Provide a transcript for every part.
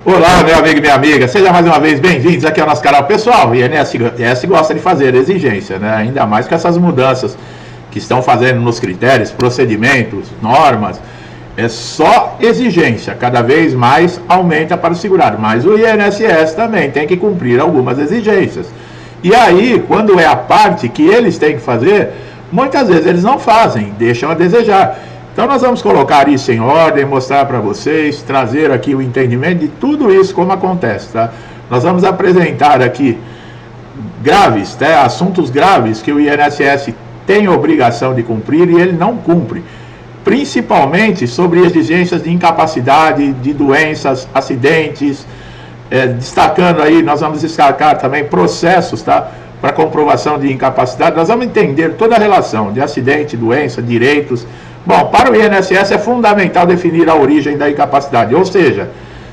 Olá, meu amigo e minha amiga, seja mais uma vez bem-vindos aqui ao nosso canal. Pessoal, o INSS gosta de fazer exigência, né? Ainda mais com essas mudanças que estão fazendo nos critérios, procedimentos, normas. É só exigência, cada vez mais aumenta para o segurado, mas o INSS também tem que cumprir algumas exigências. E aí, quando é a parte que eles têm que fazer, muitas vezes eles não fazem, deixam a desejar. Então nós vamos colocar isso em ordem, mostrar para vocês, trazer aqui o entendimento de tudo isso como acontece, tá? Nós vamos apresentar aqui graves, tá? Assuntos graves que o INSS tem obrigação de cumprir e ele não cumpre. Principalmente sobre exigências de incapacidade, de doenças, acidentes, destacando aí, nós vamos destacar também processos, tá? Para comprovação de incapacidade, nós vamos entender toda a relação de acidente, doença, direitos. Bom, para o INSS é fundamental definir a origem da incapacidade, ou seja,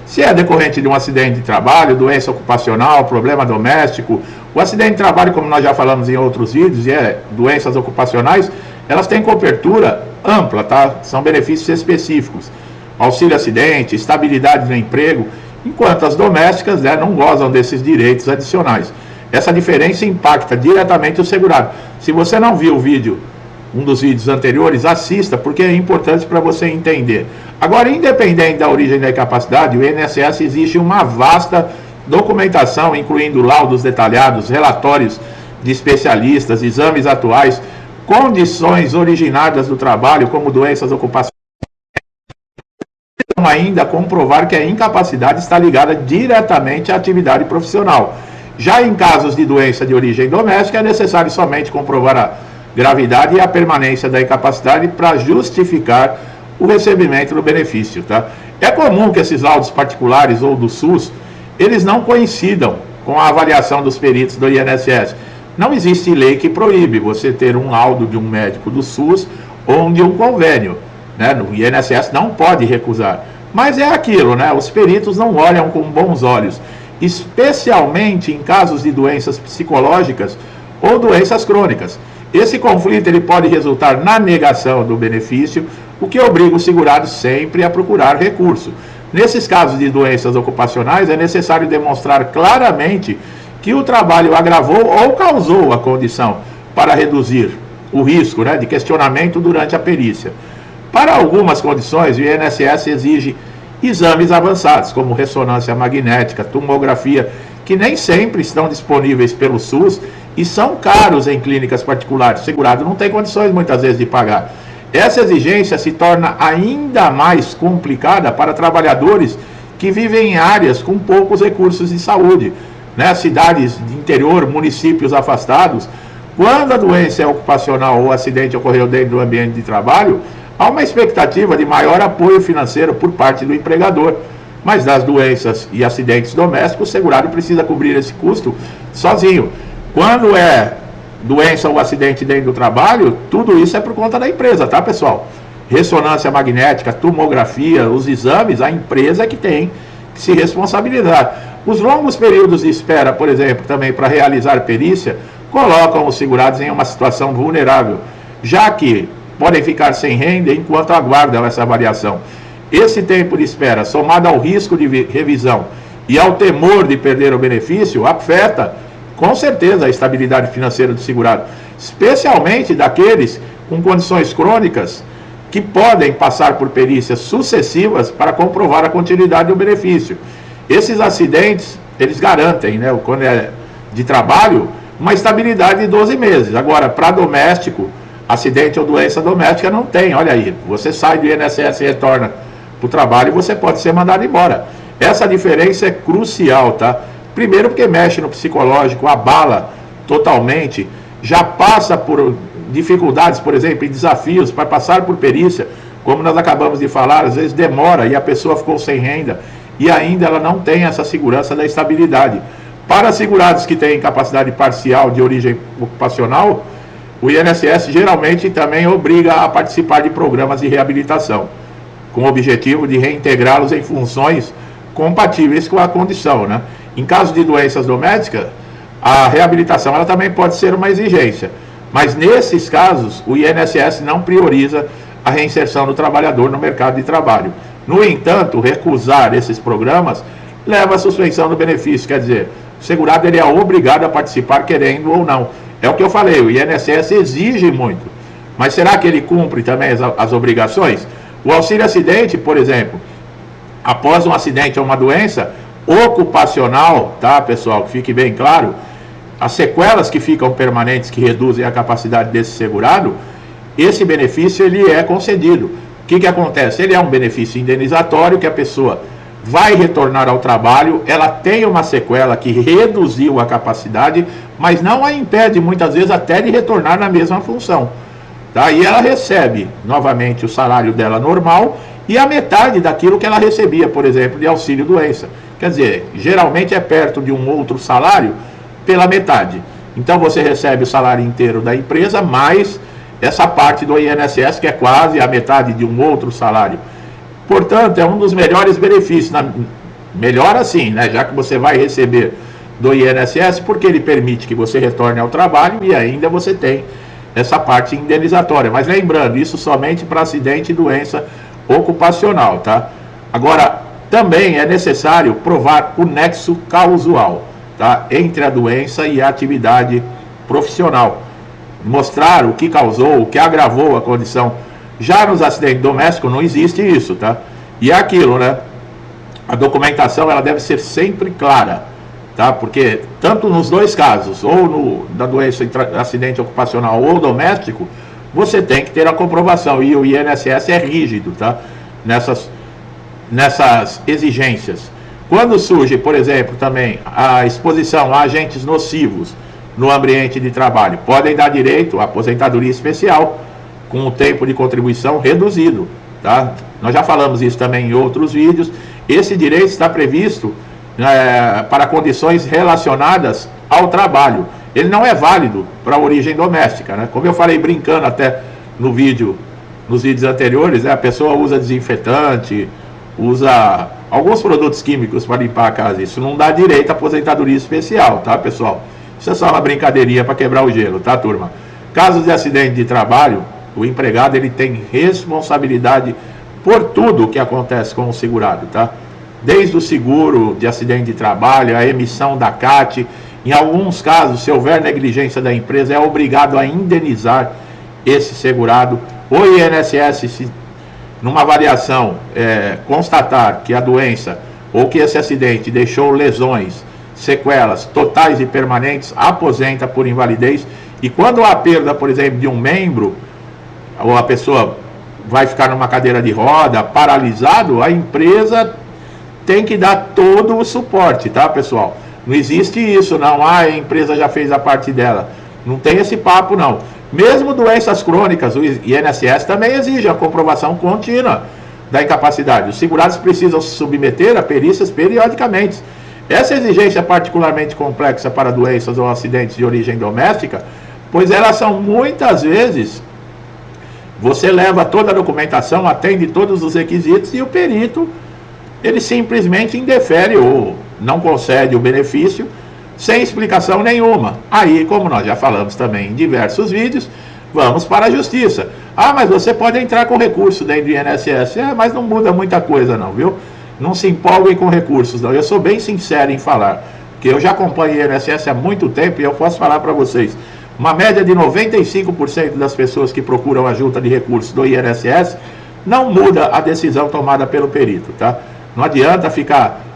se é decorrente de um acidente de trabalho, doença ocupacional, problema doméstico, o acidente de trabalho, como nós já falamos em outros vídeos, e doenças ocupacionais, elas têm cobertura ampla, tá? São benefícios específicos, auxílio acidente, estabilidade no emprego, enquanto as domésticas, né, não gozam desses direitos adicionais. Essa diferença impacta diretamente o segurado. Se você não viu o vídeo, um dos vídeos anteriores, assista, porque é importante para você entender. Agora, independente da origem da incapacidade, o INSS exige uma vasta documentação, incluindo laudos detalhados, relatórios de especialistas, exames atuais, condições originadas do trabalho, como doenças ocupacionais, ainda comprovar que a incapacidade está ligada diretamente à atividade profissional. Já em casos de doença de origem doméstica, é necessário somente comprovar a gravidade e a permanência da incapacidade para justificar o recebimento do benefício, tá? É comum que esses laudos particulares ou do SUS, eles não coincidam com a avaliação dos peritos do INSS. Não existe lei que proíbe você ter um laudo de um médico do SUS ou de um convênio, né? O INSS não pode recusar. Mas é aquilo, né? Os peritos não olham com bons olhos, especialmente em casos de doenças psicológicas ou doenças crônicas. Esse conflito ele pode resultar na negação do benefício, o que obriga o segurado sempre a procurar recurso. Nesses casos de doenças ocupacionais, é necessário demonstrar claramente que o trabalho agravou ou causou a condição para reduzir o risco, né, de questionamento durante a perícia. Para algumas condições, o INSS exige exames avançados, como ressonância magnética, tomografia, que nem sempre estão disponíveis pelo SUS e são caros em clínicas particulares. O segurado não tem condições muitas vezes de pagar. Essa exigência se torna ainda mais complicada para trabalhadores que vivem em áreas com poucos recursos de saúde, né? Cidades de interior, municípios afastados. Quando a doença é ocupacional ou o acidente ocorreu dentro do ambiente de trabalho, há uma expectativa de maior apoio financeiro por parte do empregador. Mas das doenças e acidentes domésticos, o segurado precisa cobrir esse custo sozinho. Quando é doença ou acidente dentro do trabalho, tudo isso é por conta da empresa, tá, pessoal? Ressonância magnética, tomografia, os exames, a empresa que tem que se responsabilizar. Os longos períodos de espera, por exemplo, também para realizar perícia, colocam os segurados em uma situação vulnerável, já que podem ficar sem renda enquanto aguardam essa avaliação. Esse tempo de espera, somado ao risco de revisão e ao temor de perder o benefício, afeta com certeza a estabilidade financeira do segurado, especialmente daqueles com condições crônicas que podem passar por perícias sucessivas para comprovar a continuidade do benefício. Esses acidentes, eles garantem, né, quando é de trabalho, uma estabilidade de 12 meses. Agora, para doméstico, acidente ou doença doméstica não tem. Olha aí, você sai do INSS e retorna para o trabalho e você pode ser mandado embora. Essa diferença é crucial, tá? Primeiro porque mexe no psicológico, abala totalmente, já passa por dificuldades, por exemplo, e desafios para passar por perícia, como nós acabamos de falar, às vezes demora e a pessoa ficou sem renda e ainda ela não tem essa segurança da estabilidade. Para segurados que têm incapacidade parcial de origem ocupacional, o INSS geralmente também obriga a participar de programas de reabilitação, com o objetivo de reintegrá-los em funções compatíveis com a condição, né? Em caso de doenças domésticas, a reabilitação ela também pode ser uma exigência, mas nesses casos o INSS não prioriza a reinserção do trabalhador no mercado de trabalho. No entanto, recusar esses programas leva à suspensão do benefício. Quer dizer, o segurado ele é obrigado a participar, querendo ou não. É o que eu falei, o INSS exige muito. Mas será que ele cumpre também as obrigações? O auxílio acidente, por exemplo, após um acidente ou uma doença ocupacional, tá, pessoal, que fique bem claro, as sequelas que ficam permanentes, que reduzem a capacidade desse segurado, esse benefício ele é concedido. O que acontece? Ele é um benefício indenizatório que a pessoa vai retornar ao trabalho, ela tem uma sequela que reduziu a capacidade, mas não a impede muitas vezes até de retornar na mesma função. Tá? E ela recebe novamente o salário dela normal e a metade daquilo que ela recebia, por exemplo, de auxílio-doença. Quer dizer, geralmente é perto de um outro salário pela metade. Então você recebe o salário inteiro da empresa, mais essa parte do INSS, que é quase a metade de um outro salário. Portanto, é um dos melhores benefícios. Melhor assim, né? Já que você vai receber do INSS, porque ele permite que você retorne ao trabalho e ainda você tem essa parte indenizatória. Mas lembrando, isso somente para acidente e doença ocupacional, tá? Agora, também é necessário provar o nexo causal, tá? Entre a doença e a atividade profissional. Mostrar o que causou, o que agravou a condição. Já nos acidentes domésticos não existe isso, tá? E é aquilo, né? A documentação ela deve ser sempre clara, tá? Porque tanto nos dois casos, ou da doença, acidente ocupacional ou doméstico, você tem que ter a comprovação. E o INSS é rígido, tá? Nessas exigências. Quando surge, por exemplo, também a exposição a agentes nocivos no ambiente de trabalho, podem dar direito à aposentadoria especial com o tempo de contribuição reduzido, tá? Nós já falamos isso também em outros vídeos. Esse direito está previsto para condições relacionadas ao trabalho. Ele não é válido para a origem doméstica, né? Como eu falei brincando até nos vídeos anteriores, né? A pessoa usa desinfetante, usa alguns produtos químicos para limpar a casa. Isso não dá direito à aposentadoria especial, tá, pessoal? Isso é só uma brincadeirinha para quebrar o gelo, tá, turma? Casos de acidente de trabalho, o empregado ele tem responsabilidade por tudo o que acontece com o segurado, tá? Desde o seguro de acidente de trabalho, a emissão da CAT. Em alguns casos, se houver negligência da empresa, é obrigado a indenizar esse segurado. O INSS, se numa avaliação constatar que a doença ou que esse acidente deixou lesões, sequelas totais e permanentes, aposenta por invalidez. E quando há perda, por exemplo, de um membro, ou a pessoa vai ficar numa cadeira de roda, paralisado, a empresa tem que dar todo o suporte, tá, pessoal? Não existe isso, não. A empresa já fez a parte dela. Não tem esse papo, não. Mesmo doenças crônicas, o INSS também exige a comprovação contínua da incapacidade. Os segurados precisam se submeter a perícias periodicamente. Essa exigência é particularmente complexa para doenças ou acidentes de origem doméstica, pois elas são muitas vezes... Você leva toda a documentação, atende todos os requisitos e o perito, ele simplesmente indefere ou não concede o benefício sem explicação nenhuma. Aí, como nós já falamos também em diversos vídeos, vamos para a justiça. Ah, mas você pode entrar com recurso dentro do INSS. Mas não muda muita coisa não, viu? Não se empolguem com recursos não. Eu sou bem sincero em falar, porque eu já acompanho o INSS há muito tempo e eu posso falar para vocês. Uma média de 95% das pessoas que procuram a junta de recursos do INSS não muda a decisão tomada pelo perito, tá? Não adianta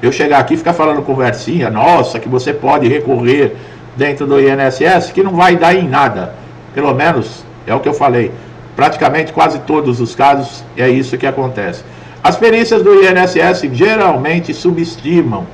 eu chegar aqui e ficar falando conversinha, nossa, que você pode recorrer dentro do INSS, que não vai dar em nada. Pelo menos, é o que eu falei, praticamente quase todos os casos é isso que acontece. As perícias do INSS geralmente subestimam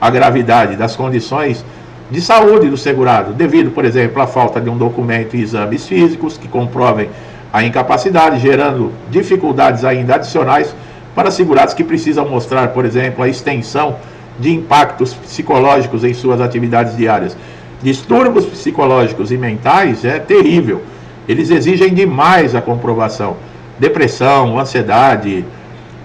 a gravidade das condições de saúde do segurado, devido, por exemplo, à falta de um documento e exames físicos que comprovem a incapacidade, gerando dificuldades ainda adicionais para segurados que precisam mostrar, por exemplo, a extensão de impactos psicológicos em suas atividades diárias. Distúrbios psicológicos e mentais é terrível, eles exigem demais a comprovação. Depressão, ansiedade,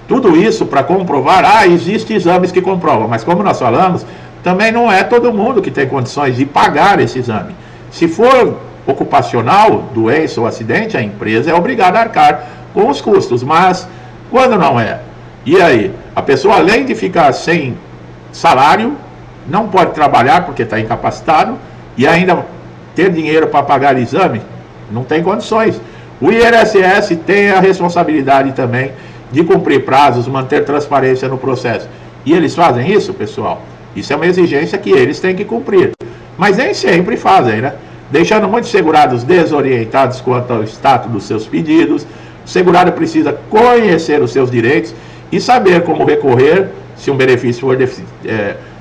tudo isso para comprovar, existem exames que comprovam, mas como nós falamos, também não é todo mundo que tem condições de pagar esse exame. Se for ocupacional, doença ou acidente, a empresa é obrigada a arcar com os custos, mas quando não é? E aí? A pessoa, além de ficar sem salário, não pode trabalhar porque está incapacitado e ainda ter dinheiro para pagar exame, não tem condições. O INSS tem a responsabilidade também de cumprir prazos, manter transparência no processo. E eles fazem isso, pessoal? Isso é uma exigência que eles têm que cumprir. Mas nem sempre fazem, né? Deixando muitos segurados desorientados quanto ao status dos seus pedidos. O segurado precisa conhecer os seus direitos e saber como recorrer se um benefício for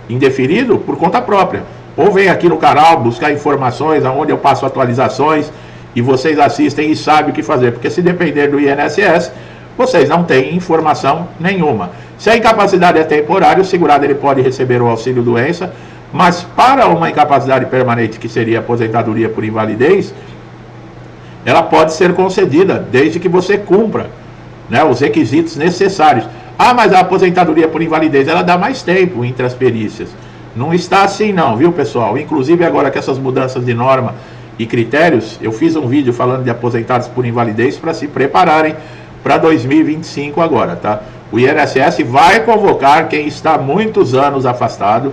indeferido por conta própria. Ou vem aqui no canal buscar informações, onde eu passo atualizações e vocês assistem e sabem o que fazer. Porque se depender do INSS, vocês não têm informação nenhuma. Se a incapacidade é temporária, o segurado ele pode receber o auxílio-doença, mas para uma incapacidade permanente, que seria aposentadoria por invalidez, ela pode ser concedida desde que você cumpra, né, os requisitos necessários. Ah, mas a aposentadoria por invalidez, ela dá mais tempo entre as perícias. Não está assim não, viu, pessoal? Inclusive agora com essas mudanças de norma e critérios, eu fiz um vídeo falando de aposentados por invalidez para se prepararem para 2025 agora, tá? O INSS vai convocar quem está muitos anos afastado,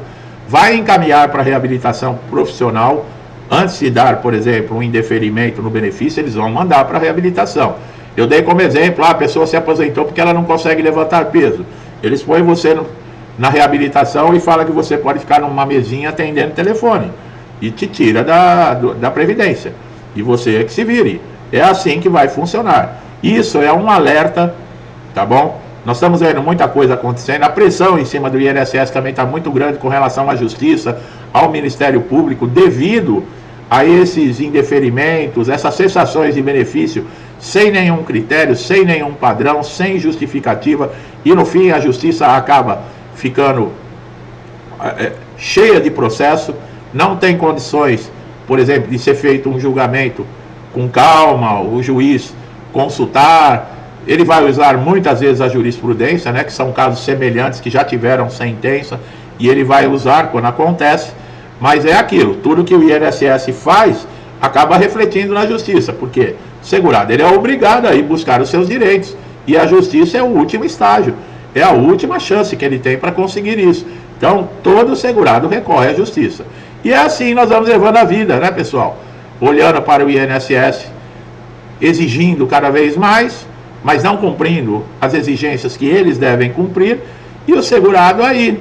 vai encaminhar para reabilitação profissional. Antes de dar, por exemplo, um indeferimento no benefício, eles vão mandar para reabilitação. Eu dei como exemplo, a pessoa se aposentou porque ela não consegue levantar peso. Eles põem você na reabilitação e falam que você pode ficar numa mesinha atendendo telefone. E te tira da Previdência. E você é que se vire. É assim que vai funcionar. Isso é um alerta, tá bom? Nós estamos vendo muita coisa acontecendo. A pressão em cima do INSS também está muito grande com relação à Justiça, ao Ministério Público, devido a esses indeferimentos, essas cessações de benefício, sem nenhum critério, sem nenhum padrão, sem justificativa. E no fim a Justiça acaba ficando cheia de processo, não tem condições, por exemplo, de ser feito um julgamento com calma, o juiz consultar. Ele vai usar muitas vezes a jurisprudência, né, que são casos semelhantes que já tiveram sentença, e ele vai usar quando acontece, mas é aquilo, tudo que o INSS faz acaba refletindo na Justiça, porque o segurado ele é obrigado a ir buscar os seus direitos, e a Justiça é o último estágio, é a última chance que ele tem para conseguir isso. Então todo segurado recorre à Justiça, e é assim nós vamos levando a vida, né, pessoal? Olhando para o INSS, exigindo cada vez mais, mas não cumprindo as exigências que eles devem cumprir, e o segurado aí.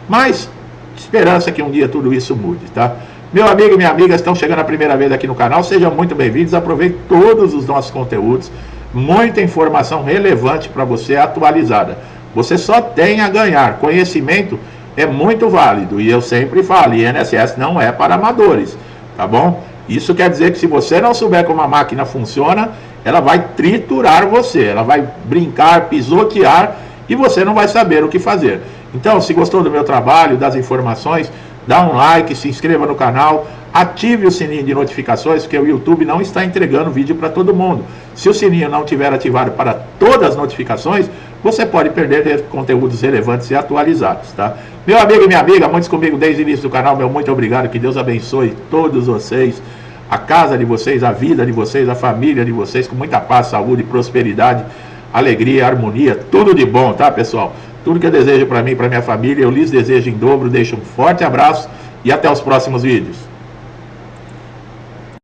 Mas esperança que um dia tudo isso mude, tá? Meu amigo e minha amiga estão chegando a primeira vez aqui no canal, sejam muito bem-vindos, aproveite todos os nossos conteúdos, muita informação relevante para você, atualizada. Você só tem a ganhar, conhecimento é muito válido, e eu sempre falo, INSS não é para amadores, tá bom? Isso quer dizer que se você não souber como a máquina funciona, ela vai triturar você, ela vai brincar, pisotear, e você não vai saber o que fazer. Então, se gostou do meu trabalho, das informações, dá um like, se inscreva no canal, ative o sininho de notificações, porque o YouTube não está entregando vídeo para todo mundo. Se o sininho não estiver ativado para todas as notificações, você pode perder conteúdos relevantes e atualizados, tá? Meu amigo e minha amiga, muitos comigo desde o início do canal, meu muito obrigado, que Deus abençoe todos vocês, a casa de vocês, a vida de vocês, a família de vocês, com muita paz, saúde, prosperidade, alegria, harmonia, tudo de bom, tá, pessoal? Tudo que eu desejo para mim e para minha família, eu lhes desejo em dobro. Deixo um forte abraço e até os próximos vídeos.